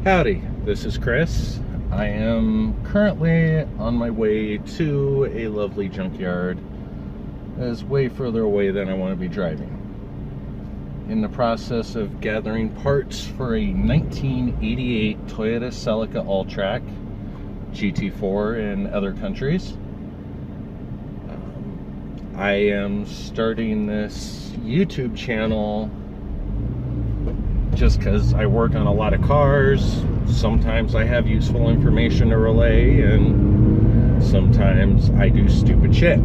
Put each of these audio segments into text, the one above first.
Howdy, this is Chris. I am currently on my way to a lovely junkyard that is way further away than I want to be driving. In the process of gathering parts for a 1988 Toyota Celica All-Track GT4 in other countries. I am starting this YouTube channel just because I work on a lot of cars. Sometimes I have useful information to relay, and sometimes I do stupid shit.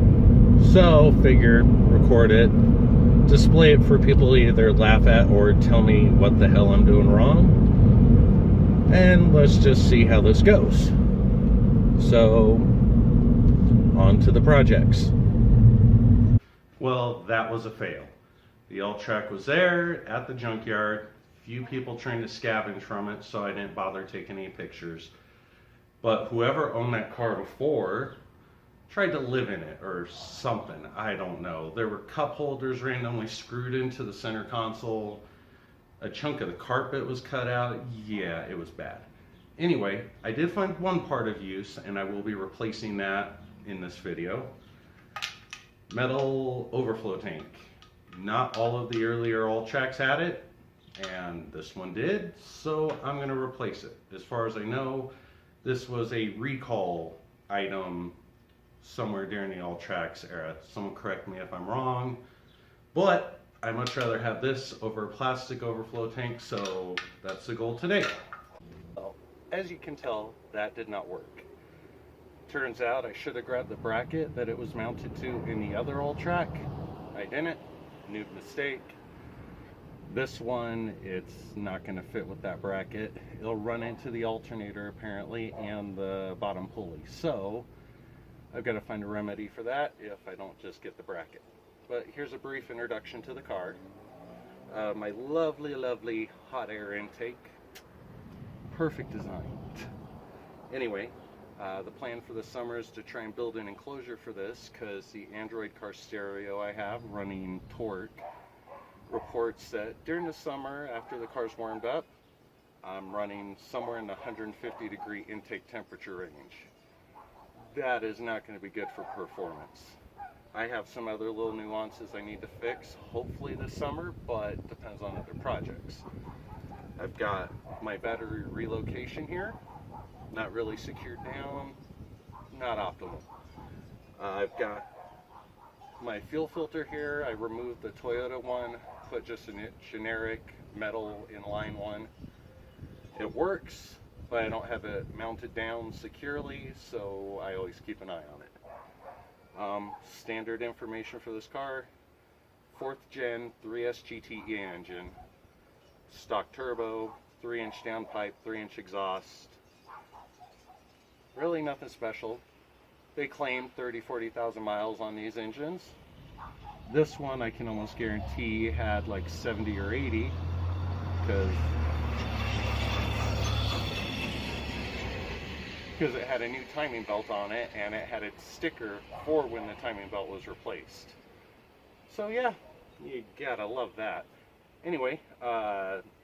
So, figure, record it, display it for people to either laugh at or tell me what the hell I'm doing wrong. And let's just see how this goes. So, on to the projects. Well, that was a fail. The All-Track was there at the junkyard. Few people trying to scavenge from it, so I didn't bother taking any pictures. But whoever owned that car before tried to live in it or something. I don't know. There were cup holders randomly screwed into the center console. A chunk of the carpet was cut out. Yeah, it was bad. Anyway, I did find one part of use, and I will be replacing that in this video. Metal overflow tank. Not all of the earlier All-Tracks had it, and this one did, so I'm going to replace it. As far as I know, this was a recall item somewhere during the All-Tracks era. Someone correct me if I'm wrong, but I'd much rather have this over a plastic overflow tank, so that's the goal today. Well, as you can tell, that did not work. Turns out I should have grabbed the bracket that it was mounted to in the other All-Track. I didn't. New mistake. This one, it's not going to fit with that bracket. It'll run into the alternator apparently and the bottom pulley. So I've got to find a remedy for that if I don't just get the bracket. But here's a brief introduction to the car. My lovely hot air intake. Perfect design. Anyway, the plan for the summer is to try and build an enclosure for this, because the Android car stereo I have running Torque reports that during the summer, after the car's warmed up, I'm running somewhere in the 150 degree intake temperature range. That is not going to be good for performance. I have some other little nuances I need to fix, hopefully this summer, but depends on other projects. I've got my battery relocation here, not really secured down, not optimal. I've got my fuel filter here. I removed the Toyota one, put just a generic metal inline one. It works, but I don't have it mounted down securely, so I always keep an eye on it. Standard information for this car: 4th gen 3S GTE engine, stock turbo, 3-inch downpipe, 3-inch exhaust. Really nothing special. They claim 30-40,000 miles on these engines. This one I can almost guarantee had like 70 or 80, because it had a new timing belt on it, and it had its sticker for when the timing belt was replaced. So yeah, you gotta love that. Anyway,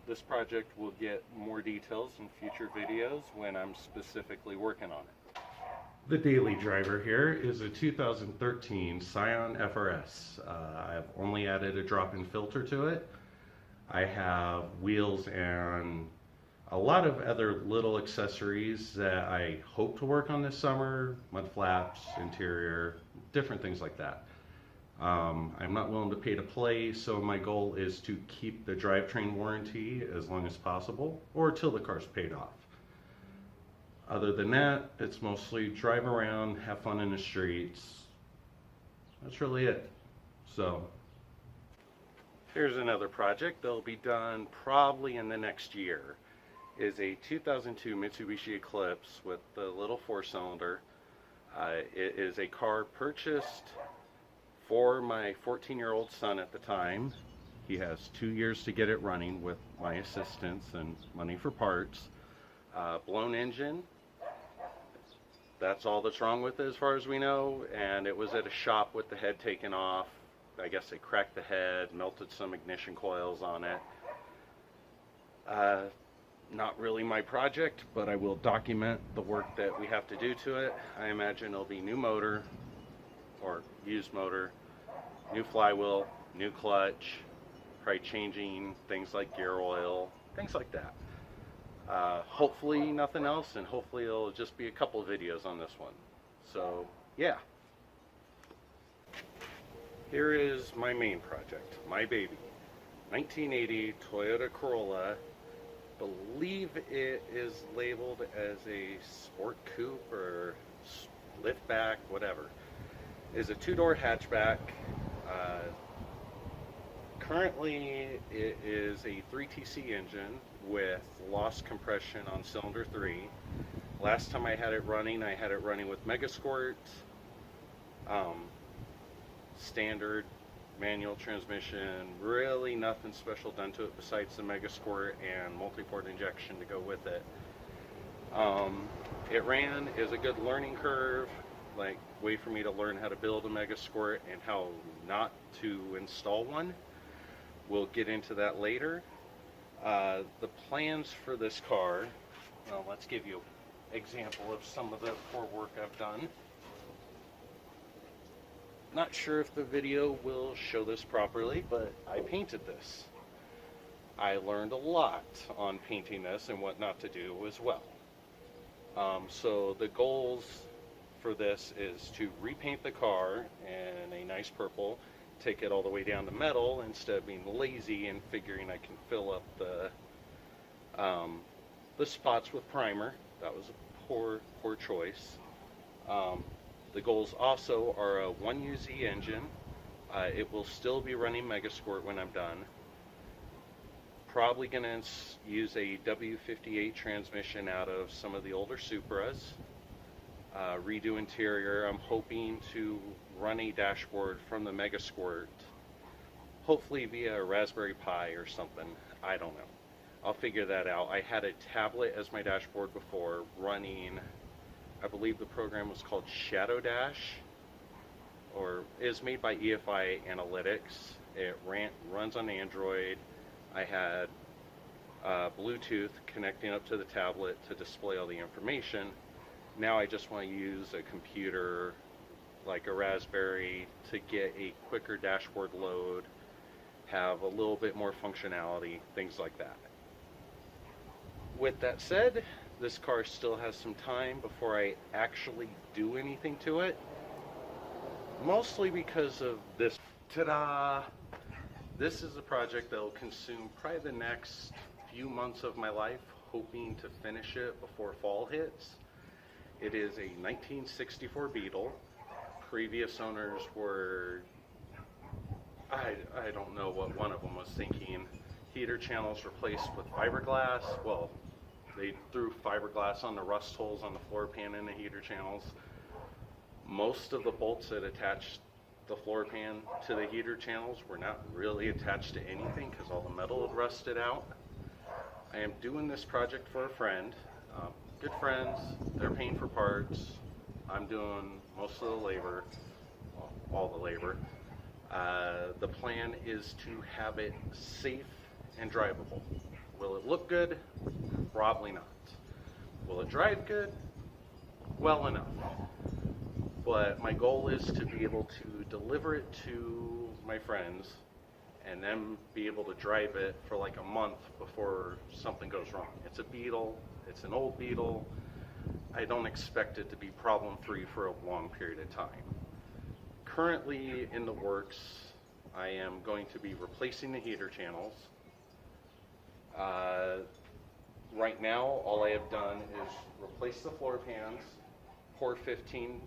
this project will get more details in future videos when I'm specifically working on it. The daily driver here is a 2013 Scion FRS. I've only added a drop-in filter to it. I have wheels and a lot of other little accessories that I hope to work on this summer: mud flaps, interior, different things like that. I'm not willing to pay to play, so my goal is to keep the drivetrain warranty as long as possible, or till the car's paid off. Other than that, it's mostly drive around, have fun in the streets. That's really it. So, here's another project that'll be done probably in the next year. Is a 2002 Mitsubishi Eclipse with the little 4-cylinder. It is a car purchased for my 14-year-old son at the time. He has 2 years to get it running with my assistance and money for parts. Blown engine. That's all that's wrong with it as far as we know, and it was at a shop with the head taken off. I guess they cracked the head, melted some ignition coils on it. not really my project, but I will document the work that we have to do to it. I imagine it'll be new motor or used motor, new flywheel, new clutch, probably changing things like gear oil, things like that. Hopefully nothing else, and hopefully it'll just be a couple of videos on this one. So yeah, here is my main project, my baby, 1980 Toyota Corolla. Believe it is labeled as a sport coupe or liftback, whatever. It is a two-door hatchback. Currently, it is a 3TC engine with lost compression on cylinder 3. Last time I had it running with Megasquirt, standard manual transmission, really nothing special done to it besides the Megasquirt and multi-port injection to go with it. It ran, is a good learning curve, like way for me to learn how to build a Megasquirt and how not to install one. We'll get into that later. The plans for this car, well, let's give you an example of some of the poor work I've done. Not sure if the video will show this properly, but I painted this. I learned a lot on painting this and what not to do as well. So the goals for this is to repaint the car in a nice purple, take it all the way down to metal instead of being lazy and figuring I can fill up the spots with primer. That was a poor choice. The goals also are a 1UZ engine. It will still be running Megasquirt when I'm done. Probably going to use a W58 transmission out of some of the older Supras. Redo interior. I'm hoping to run a dashboard from the Megasquirt, hopefully via a Raspberry Pi or something. I don't know. I'll figure that out. I had a tablet as my dashboard before running, I believe the program was called Shadow Dash, or is made by EFI Analytics. It runs on Android. I had Bluetooth connecting up to the tablet to display all the information. Now I just want to use a computer like a Raspberry to get a quicker dashboard load, have a little bit more functionality, things like that. With that said, this car still has some time before I actually do anything to it, mostly because of this. Ta-da! This is a project that will consume probably the next few months of my life, hoping to finish it before fall hits. It is a 1964 Beetle. Previous owners were, I don't know what one of them was thinking. Heater channels replaced with fiberglass. Well, they threw fiberglass on the rust holes on the floor pan in the heater channels. Most of the bolts that attached the floor pan to the heater channels were not really attached to anything because all the metal had rusted out. I am doing this project for a friend. Good friends, they're paying for parts. I'm doing most of the labor, well, all the labor. The plan is to have it safe and drivable. Will it look good? Probably not. Will it drive good? Well enough. But my goal is to be able to deliver it to my friends and then be able to drive it for like a month before something goes wrong. It's a Beetle, it's an old Beetle. I don't expect it to be problem-free for a long period of time. Currently in the works, I am going to be replacing the heater channels. Right now, all I have done is replace the floor pans, pour 15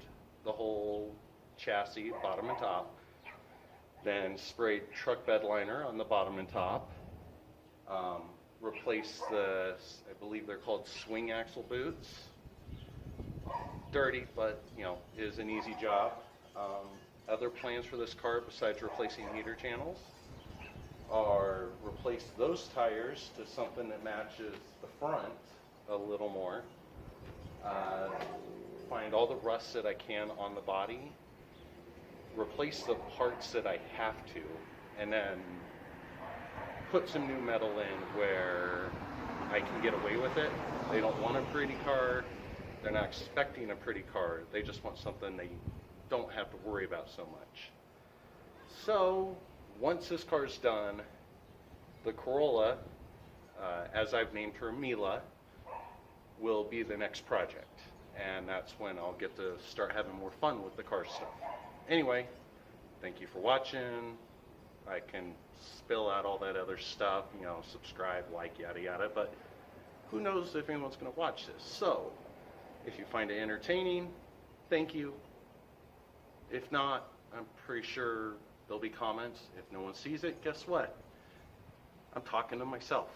the whole chassis, bottom and top, then sprayed truck bed liner on the bottom and top, replace the, I believe they're called swing axle boots. Dirty, but you know, is an easy job. Other plans for this car besides replacing heater channels are replace those tires to something that matches the front a little more. Find all the rust that I can on the body, replace the parts that I have to, and then put some new metal in where I can get away with it. They don't want a pretty car. They're not expecting a pretty car. They just want something they don't have to worry about so much. So once this car is done, the Corolla, as I've named her Mila, will be the next project. And that's when I'll get to start having more fun with the car stuff. Anyway, thank you for watching. I can spill out all that other stuff, you know, subscribe, like, yada yada, but who knows if anyone's going to watch this. So, if you find it entertaining, thank you. If not, I'm pretty sure there'll be comments. If no one sees it, guess what? I'm talking to myself.